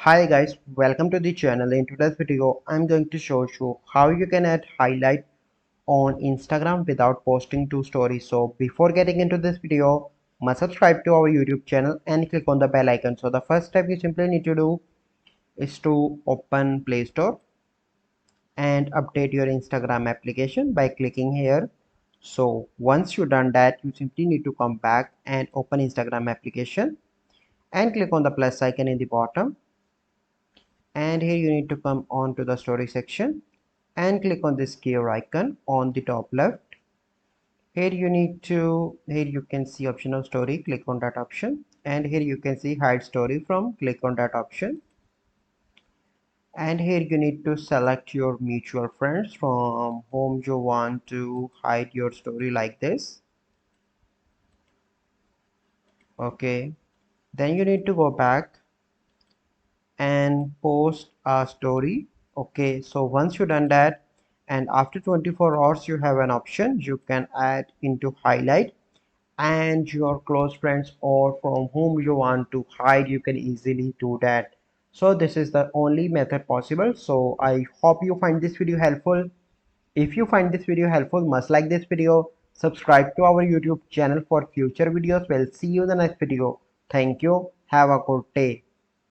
Hi guys, welcome to the channel. In today's video, I'm going to show you how you can add highlight on Instagram without posting to stories. So before getting into this video, must subscribe to our YouTube channel and click on the bell icon. So the first step you simply need to do is to open Play Store and update your Instagram application by clicking here. So once you've done that, you simply need to come back and open Instagram application and click on the plus icon in the bottom, and here you need to come on to the story section and click on this gear icon on the top left. Here you can see optional story, click on that option, and here you can see hide story from, click on that option, and here you need to select your mutual friends from whom you want to hide your story like this. Okay, then you need to go back and post a story. Okay, so once you've done that, and after 24 hours you have an option you can add into highlight, and your close friends or from whom you want to hide, you can easily do that. So this is the only method possible. So I hope you find this video helpful. If you find this video helpful, must like this video, subscribe to our YouTube channel for future videos. We'll see you in the next video. Thank you, have a good day.